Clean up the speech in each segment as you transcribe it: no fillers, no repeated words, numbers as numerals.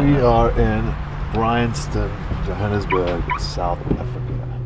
We are in Bryanston, Johannesburg, South Africa,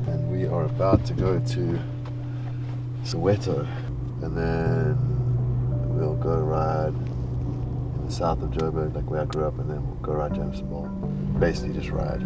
and we are about to go to Soweto, and then we'll go ride in the south of Joburg, like where I grew up, and then we'll go ride Germiston. Basically just ride.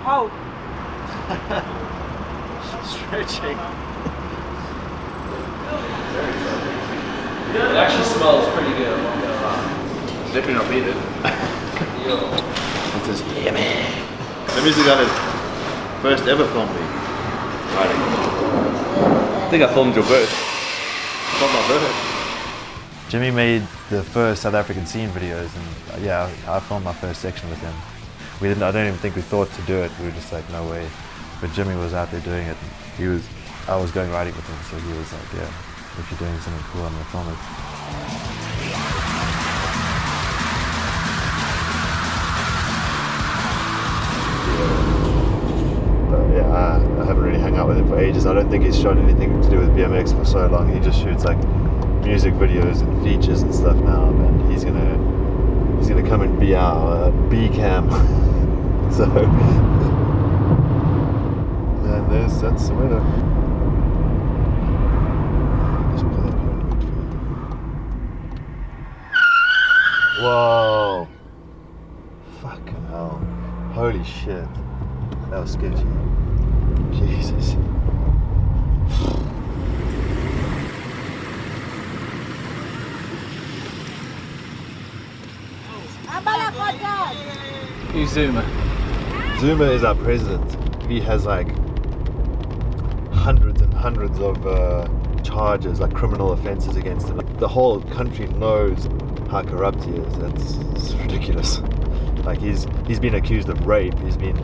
How? Stretching. It actually smells pretty good. Definitely not beat it. It says, yeah, man. The music got it first ever filmed me. I think I filmed your birth. Filmed my birth. Jimmy made the first South African scene videos, and yeah, I filmed my first section with him. I don't even think we thought to do it. We were just like, no way. But Jimmy was out there doing it. I was going riding with him, so he was like, yeah, if you're doing something cool, I'm gonna film it. Yeah, I haven't really hung out with him for ages. I don't think he's shot anything to do with BMX for so long. He just shoots like music videos and features and stuff now, and he's gonna come and be our B cam. So, and that's Soweto. Just pull up here and wait for him. Whoa! Fucking hell! Holy shit! That was sketchy. Jesus. Who's Zuma? Zuma is our president. He has like hundreds and hundreds of charges, like criminal offenses against him. The whole country knows how corrupt he is. It's ridiculous. Like he's been accused of rape. He's been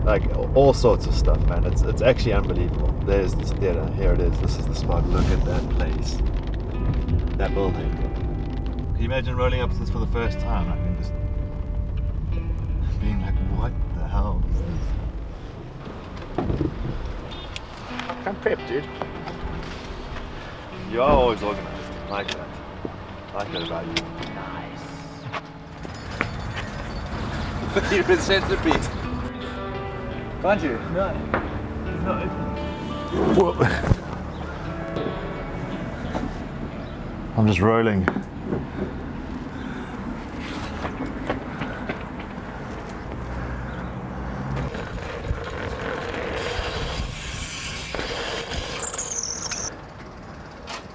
like all sorts of stuff, man. It's actually unbelievable. There's this theater. Here it is. This is the spot. Look at that place. That building. Can you imagine rolling up to this for the first time? I can just being like, what the hell is this? I'm prepped, dude. You are always organized. I like that. I like that about you. Nice. Even centipede. Can't you? No. It's not open. I'm just rolling.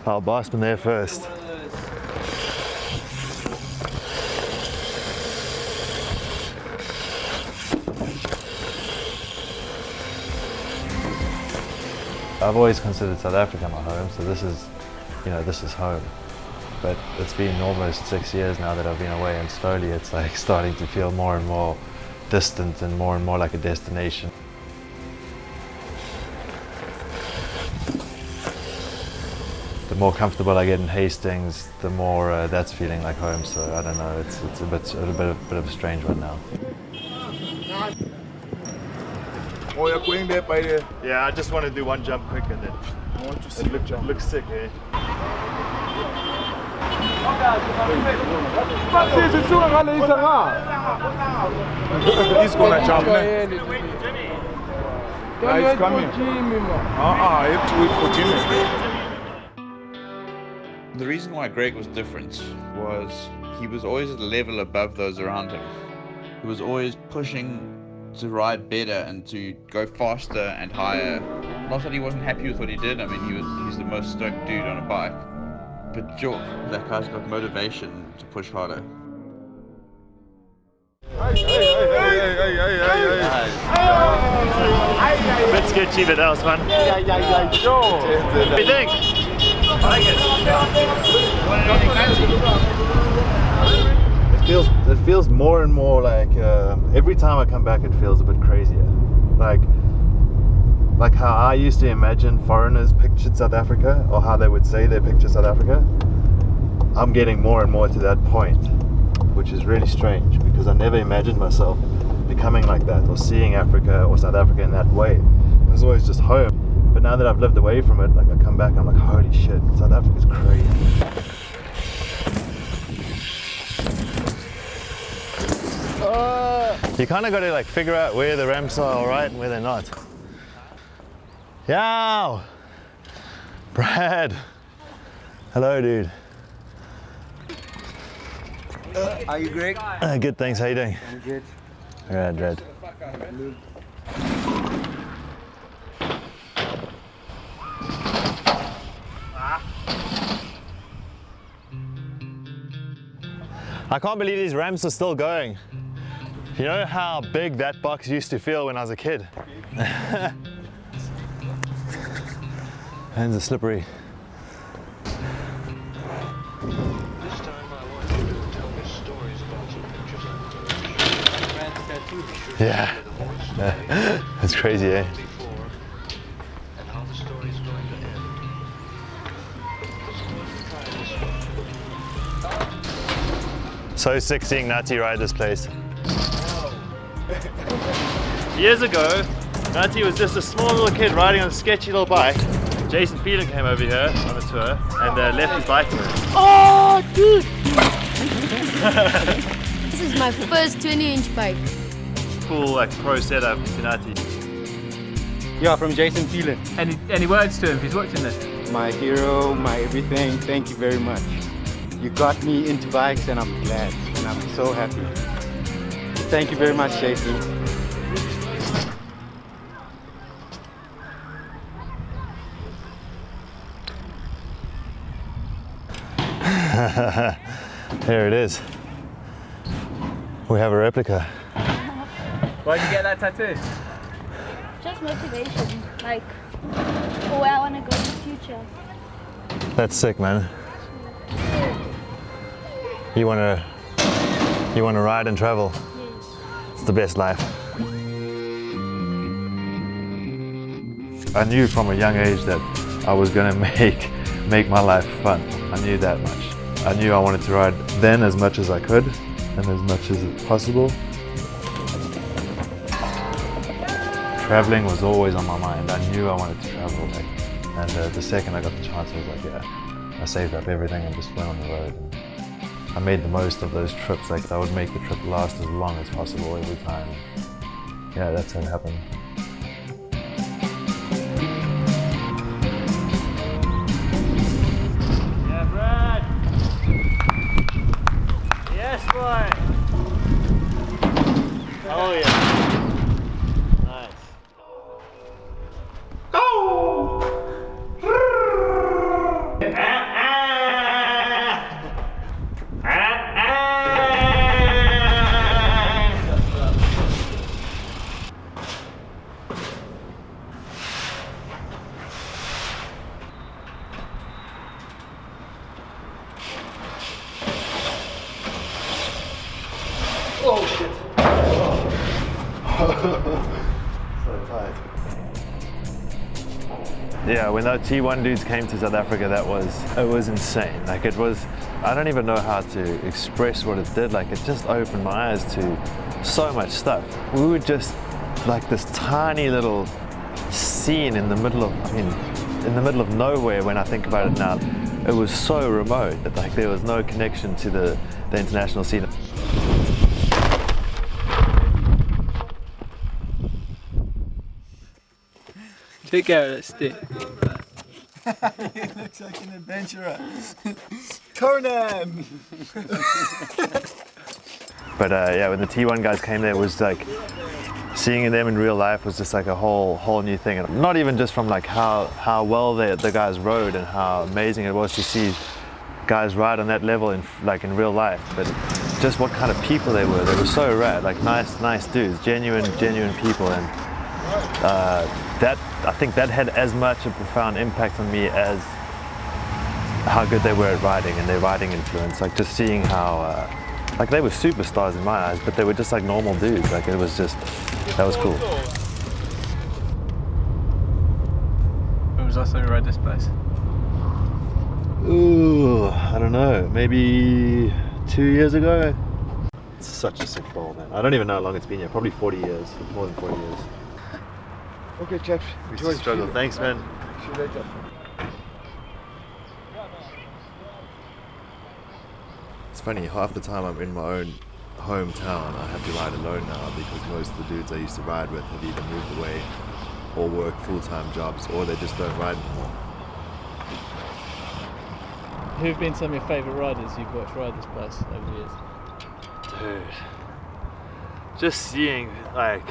Our boss been there first. I've always considered South Africa my home, so this is home. But it's been almost 6 years now that I've been away, and slowly it's like starting to feel more and more distant and more like a destination. The more comfortable I get in Hastings, the more that's feeling like home. So I don't know, it's a bit of a strange one now. Oh, you're going there by the... Yeah, I just want to do one jump quick and then... I want to see the jump. Looks sick, eh? He's gonna jump, man. He's coming. I have to wait for Jimmy. The reason why Greg was different was he was always a level above those around him. He was always pushing to ride better and to go faster and higher. Not that he wasn't happy with what he did. I mean, he's the most stoked dude on a bike. But that guy's got motivation to push harder. Bit sketchy, but that was fun. What do you think? I like it. It feels more and more like every time I come back it feels a bit crazier. Like how I used to imagine foreigners pictured South Africa, or how they would say they picture South Africa. I'm getting more and more to that point, which is really strange because I never imagined myself becoming like that or seeing Africa or South Africa in that way. It was always just home. But now that I've lived away from it, like I come back, I'm like, holy shit, South Africa's crazy. You kind of got to like figure out where the ramps are all right and where they're not. Yow! Brad! Hello, dude. Are you Greg? Good, thanks. How you doing? I'm good. Alright, Brad. I can't believe these ramps are still going. You know how big that box used to feel when I was a kid? Hands are slippery. This time I want you to tell me stories about some pictures Yeah. That's crazy, eh? before and how the story is going to end. Let's try this one. So sick seeing Nati ride this place. Years ago, Nati was just a small little kid riding on a sketchy little bike. Jason Phelan came over here on a tour and left his bike for her. Oh, dude! This is my first 20-inch bike. Full like pro setup to Nati. Yeah, from Jason Phelan. Any words to him if he's watching this? My hero, my everything. Thank you very much. You got me into bikes and I'm glad and I'm so happy. Thank you very much, Jason. There it is. We have a replica. Why'd you get that tattoo? Just motivation, like for where I want to go in the future. That's sick, man. You wanna ride and travel? Yes. It's the best life. I knew from a young age that I was gonna make my life fun. I knew that much. I knew I wanted to ride then as much as I could and as much as possible. Traveling was always on my mind. I knew I wanted to travel, and the second I got the chance, I was like, yeah. I saved up everything and just went on the road. And I made the most of those trips. Like I would make the trip last as long as possible every time. Yeah, that's how it happened. Yeah, Brad. Yes, boy. Oh yeah. Nice. Oh shit. So tired. Yeah, when those T1 dudes came to South Africa, it was insane. Like it was, I don't even know how to express what it did. Like it just opened my eyes to so much stuff. We were just like this tiny little scene in the middle of, in the middle of nowhere when I think about it now. It was so remote that like there was no connection to the international scene. Big go, let's do it. He looks like an adventurer. Conan! But yeah, when the T1 guys came there, it was like seeing them in real life was just like a whole new thing. And not even just from like how well the guys rode and how amazing it was to see guys ride on that level in real life, but just what kind of people they were. They were so rad, like nice dudes, genuine people, and I think that had as much a profound impact on me as how good they were at riding and their riding influence. Like just seeing how like they were superstars in my eyes, but they were just like normal dudes. Like it was just, that was cool. When was the last time you rode this place? Ooh, I don't don't know, maybe 2 years ago. It's such a sick bowl, man. I don't even know how long it's been here. Probably 40 years, more than 40 years. Okay, chaps. We used to struggle. Thanks, man. See you later. It's funny, half the time I'm in my own hometown, I have to ride alone now because most of the dudes I used to ride with have either moved away or work full-time jobs, or they just don't ride anymore. Who have been some of your favourite riders you've watched ride this place over the years? Dude, just seeing like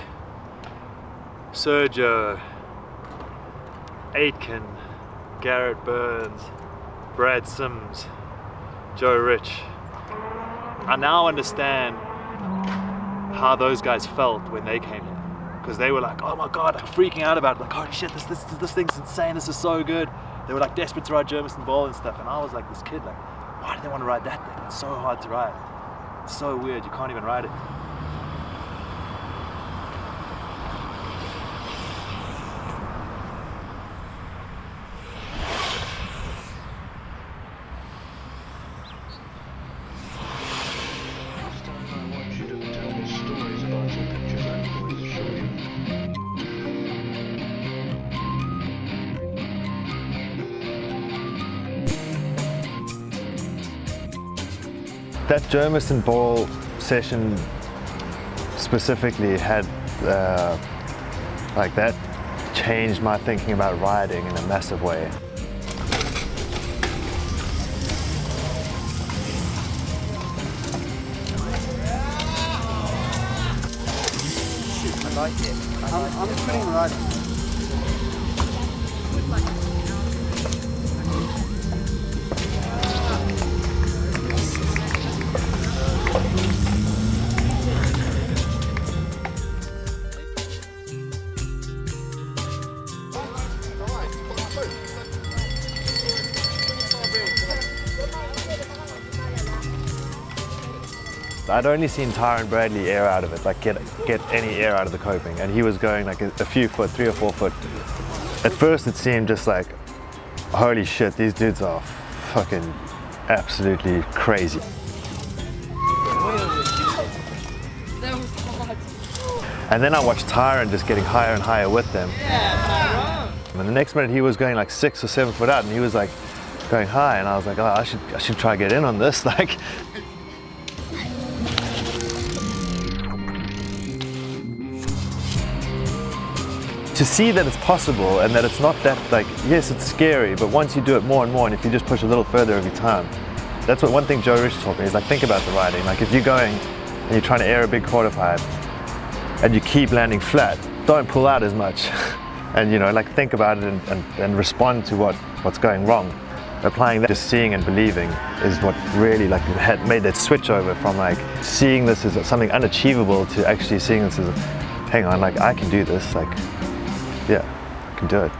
Sergio, Aitken, Garrett Burns, Brad Sims, Joe Rich. I now understand how those guys felt when they came here, because they were like, oh my god, like freaking out about it, like holy shit, this thing's insane, this is so good. They were like desperate to ride Germiston Bowl and stuff, and I was like this kid, like, why do they want to ride that thing? It's so hard to ride. It's so weird, you can't even ride it. This time I want you to tell me stories about your pictures I'm going to show you. That Germiston Bowl session specifically had, like that changed my thinking about riding in a massive way. I like it. I'm putting riding. I'd only seen Tyron Bradley air out of it, like get any air out of the coping, and he was going like a few foot, 3 or 4 foot. At first it seemed just like, holy shit, these dudes are fucking absolutely crazy. And then I watched Tyron just getting higher and higher with them. And the next minute he was going like 6 or 7 foot out, and he was like going high, and I was like, oh, I should try to get in on this, like. To see that it's possible and that it's not that, like, yes, it's scary, but once you do it more and more, and if you just push a little further every time, that's what one thing Joe Rich taught me, is like, think about the riding. Like, if you're going and you're trying to air a big quarter pipe and you keep landing flat, don't pull out as much. And, you know, like, think about it and respond to what's going wrong. Applying that, just seeing and believing, is what really, like, had made that switch over from, like, seeing this as something unachievable to actually seeing this as, hang on, like, I can do this, like, yeah, I can do it.